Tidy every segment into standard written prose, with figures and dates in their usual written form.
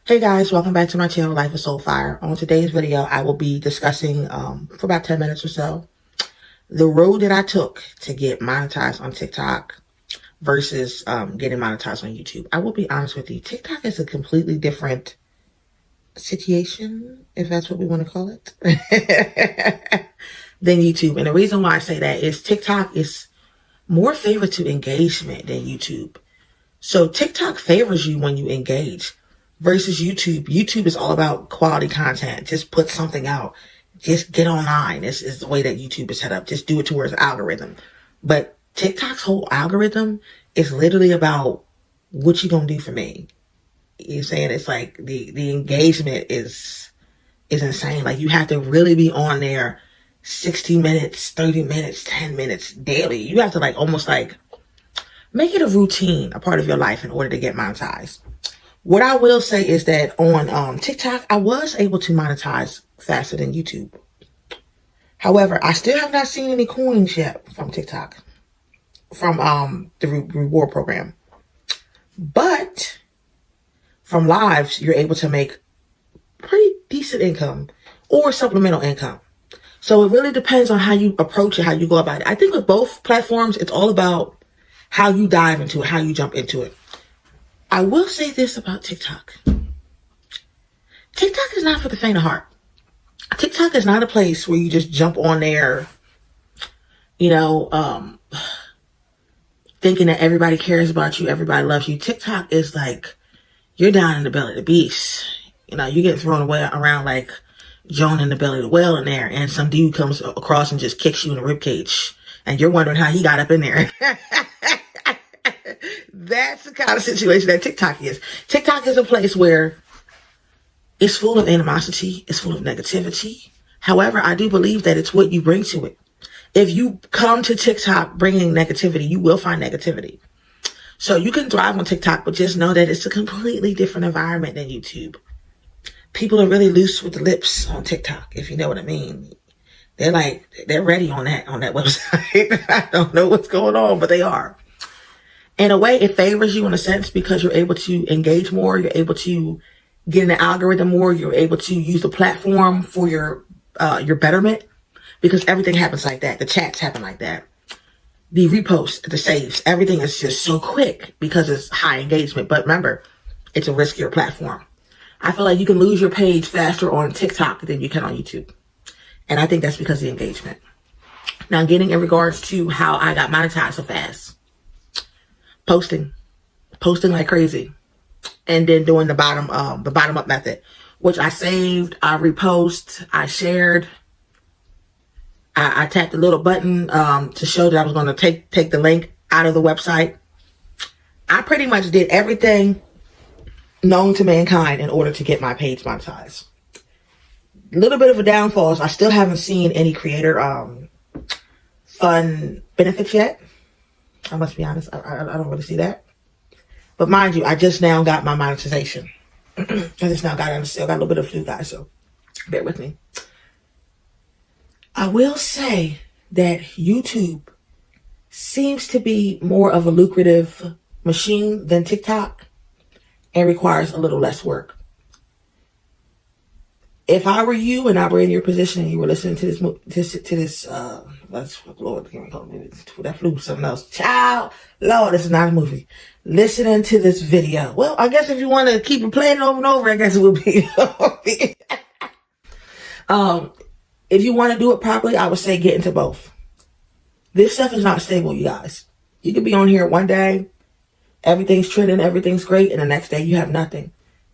Hey guys, welcome back to my channel, Life is Soul Fire. On today's video, I will be discussing for about 10 minutes or so the road that I took to get monetized on TikTok versus getting monetized on YouTube. I will be honest with you, TikTok is a completely different situation, if that's what we want to call it, than YouTube. And the reason why I say that is TikTok is more favored to engagement than YouTube. So TikTok favors you when you engage versus YouTube. YouTube is all about quality content. Just put something out. Just get online. This is the way that YouTube is set up. Just do it towards algorithm. But TikTok's whole algorithm is literally about what you gonna do for me. You're saying it's like the engagement is insane. Like you have to really be on there 60 minutes, 30 minutes, 10 minutes daily. You have to like almost like make it a routine, a part of your life in order to get monetized. What I will say is that on TikTok, I was able to monetize faster than YouTube. However, I still have not seen any coins yet from TikTok, from the reward program. But from lives, you're able to make pretty decent income or supplemental income. So it really depends on how you approach it, how you go about it. I think with both platforms, it's all about how you dive into it, how you jump into it. I will say this about TikTok. TikTok is not for the faint of heart. TikTok is not a place where you just jump on there, thinking that everybody cares about you, everybody loves you. TikTok is like, you're down in the belly of the beast. You get thrown away around like Jonah in the belly of the whale in there, and some dude comes across and just kicks you in the ribcage, and you're wondering how he got up in there. That's the kind of situation that TikTok is. TikTok is a place where it's full of animosity. It's full of negativity. However, I do believe that it's what you bring to it. If you come to TikTok bringing negativity, you will find negativity. So you can thrive on TikTok, but just know that it's a completely different environment than YouTube. People are really loose with the lips on TikTok, if you know what I mean. They're ready on that website. I don't know what's going on, but they are. In a way, it favors you in a sense because you're able to engage more. You're able to get in the algorithm more. You're able to use the platform for your betterment because everything happens like that. The chats happen like that. The reposts, the saves, everything is just so quick because it's high engagement. But remember, it's a riskier platform. I feel like you can lose your page faster on TikTok than you can on YouTube. And I think that's because of the engagement. Now, getting in regards to how I got monetized so fast. Posting like crazy, and then doing the bottom up method, which I saved, I repost, I shared, I tapped the little button to show that I was going to take the link out of the website. I pretty much did everything known to mankind in order to get my page monetized. A little bit of a downfall is I still haven't seen any creator fund benefits yet. I must be honest, I don't really see that. But mind you, I just now got my monetization. I just now got it. I still got a little bit of flu, guys, so bear with me. I will say that YouTube seems to be more of a lucrative machine than TikTok and requires a little less work. If I were you and I were in your position and you were listening to this, Lord, that flew something else. Child, Lord, this is not a movie. Listening to this video. Well, I guess if you want to keep it playing over and over, I guess it will be. If you want to do it properly, I would say get into both. This stuff is not stable, you guys. You could be on here one day, everything's trending, everything's great, and the next day you have nothing.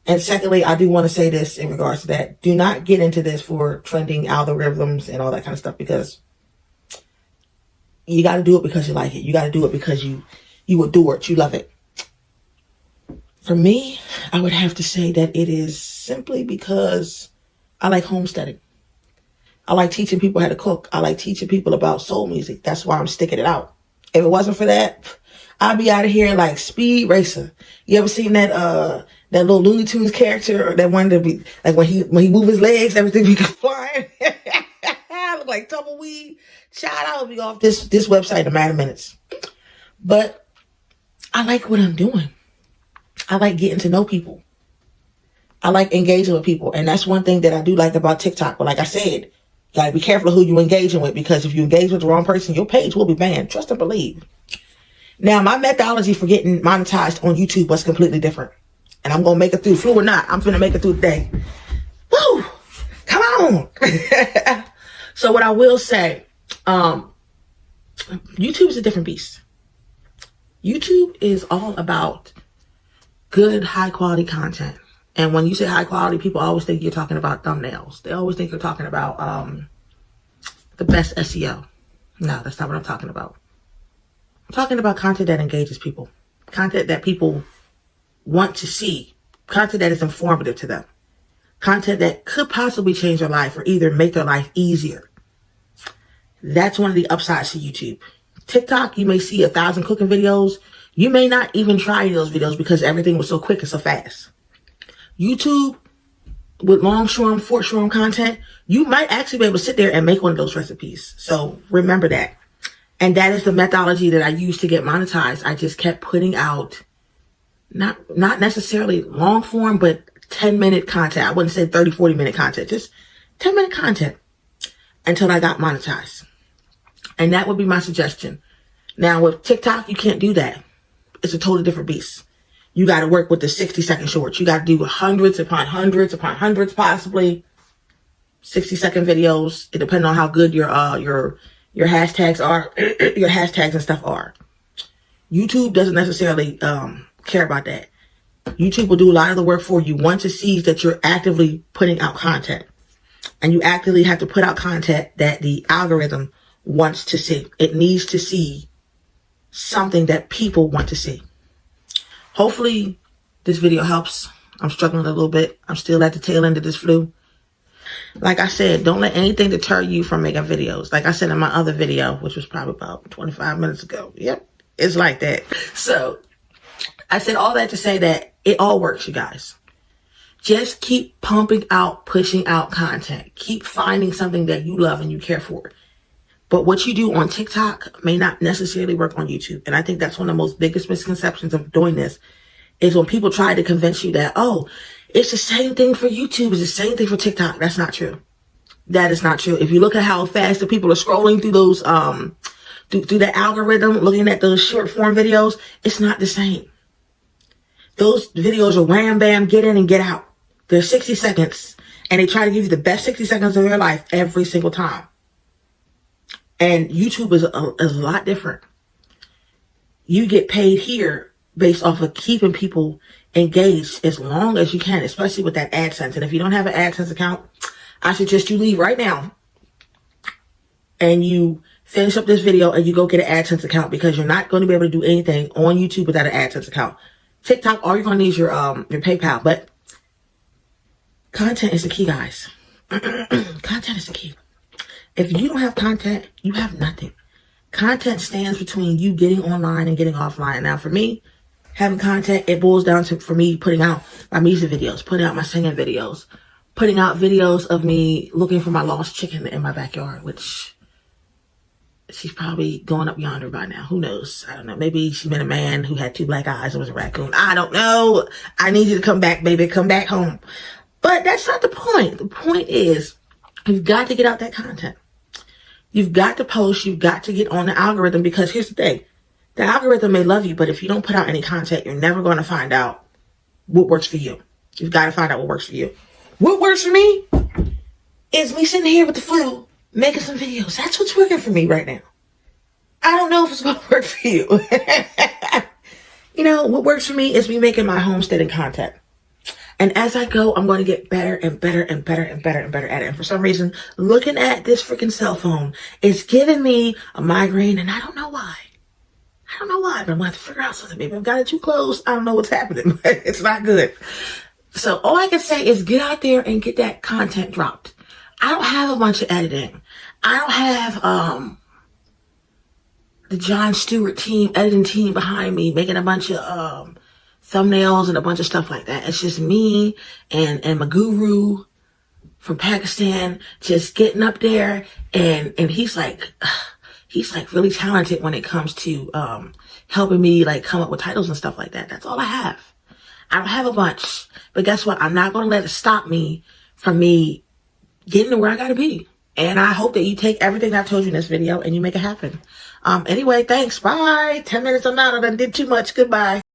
And secondly, I do want to say this in regards to that. Do not get into this for trending algorithms and all that kind of stuff because you got to do it because you like it. You got to do it because you adore it. You love it. For me, I would have to say that it is simply because I like homesteading. I like teaching people how to cook. I like teaching people about soul music. That's why I'm sticking it out. If it wasn't for that, I'd be out of here like Speed Racer. You ever seen that little Looney Tunes character, or that one that be like when he move his legs, everything be flying? Look like tumbleweed. Child, I would be off this website in a matter of minutes. But I like what I'm doing. I like getting to know people. I like engaging with people. And that's one thing that I do like about TikTok. But like I said, you gotta be careful of who you engaging with, because if you engage with the wrong person, your page will be banned. Trust and believe. Now, my methodology for getting monetized on YouTube was completely different. And I'm gonna make it through, flu or not. I'm finna make it through today. Woo! Come on! So what I will say, YouTube is a different beast. YouTube is all about good, high quality content. And when you say high quality, people always think you're talking about thumbnails. They always think you're talking about the best SEO. No, that's not what I'm talking about. I'm talking about content that engages people. Content that people want to see. Content that is informative to them. Content that could possibly change their life or either make their life easier. That's one of the upsides to YouTube. TikTok, you may see 1,000 cooking videos. You may not even try those videos because everything was so quick and so fast. YouTube, with long form, short form content, you might actually be able to sit there and make one of those recipes. So remember that. And that is the methodology that I used to get monetized. I just kept putting out not necessarily long form, but 10-minute content. I wouldn't say 30, 40-minute content, just 10-minute content until I got monetized. And that would be my suggestion. Now with TikTok, you can't do that. It's a totally different beast. You got to work with the 60-second shorts. You got to do hundreds upon hundreds upon hundreds, possibly 60-second videos. It depends on how good your hashtags are, your hashtags and stuff are. YouTube doesn't necessarily care about that. YouTube will do a lot of the work for you once it sees that you're actively putting out content. And you actively have to put out content that the algorithm wants to see. It needs to see something that people want to see. Hopefully this video helps. I'm struggling a little bit. I'm still at the tail end of this flu. Like I said, don't let anything deter you from making videos. Like I said in my other video, which was probably about 25 minutes ago. Yep, it's like that. So I said all that to say that it all works, you guys. Just keep pumping out, pushing out content. Keep finding something that you love and you care for. But what you do on TikTok may not necessarily work on YouTube. And I think that's one of the most biggest misconceptions of doing this is when people try to convince you that, oh, it's the same thing for YouTube. It's the same thing for TikTok. That's not true. That is not true. If you look at how fast the people are scrolling through those, through the algorithm, looking at those short form videos, it's not the same. Those videos are wham, bam, get in and get out. They're 60 seconds and they try to give you the best 60 seconds of your life every single time. And YouTube is a lot different. You get paid here based off of keeping people engaged as long as you can, especially with that AdSense. And if you don't have an AdSense account, I suggest you leave right now and you finish up this video and you go get an AdSense account, because you're not going to be able to do anything on YouTube without an AdSense account. TikTok, all you're going to need is your PayPal. But content is the key, guys. Content is the key. If you don't have content, you have nothing. Content stands between you getting online and getting offline. Now, for me, having content, it boils down to, for me, putting out my music videos, putting out my singing videos, putting out videos of me looking for my lost chicken in my backyard, which she's probably going up yonder by now. Who knows? I don't know. Maybe she met a man who had 2 black eyes and was a raccoon. I don't know. I need you to come back, baby. Come back home. But that's not the point. The point is, you've got to get out that content. You've got to post. You've got to get on the algorithm, because here's the thing. The algorithm may love you, but if you don't put out any content, you're never going to find out what works for you. You've got to find out what works for you. What works for me is me sitting here with the flu, making some videos. That's what's working for me right now. I don't know if it's going to work for you. You know, what works for me is me making my homesteading content. And as I go, I'm going to get better and better and better and better and better at it. And for some reason, looking at this freaking cell phone is giving me a migraine, and I don't know why. I don't know why, but I'm going to have to figure out something. Maybe I've got it too close. I don't know what's happening, but it's not good. So all I can say is get out there and get that content dropped. I don't have a bunch of editing. I don't have the Jon Stewart team, editing team behind me, making a bunch of thumbnails and a bunch of stuff like that. It's just me and my guru from Pakistan just getting up there, and he's like really talented when it comes to helping me like come up with titles and stuff like that. That's all I have. I don't have a bunch, But guess what? I'm not going to let it stop me from me getting to where I got to be. And I hope that you take everything I told you in this video and you make it happen. Anyway, thanks. Bye. 10 minutes I'm out. I done did too much. Goodbye.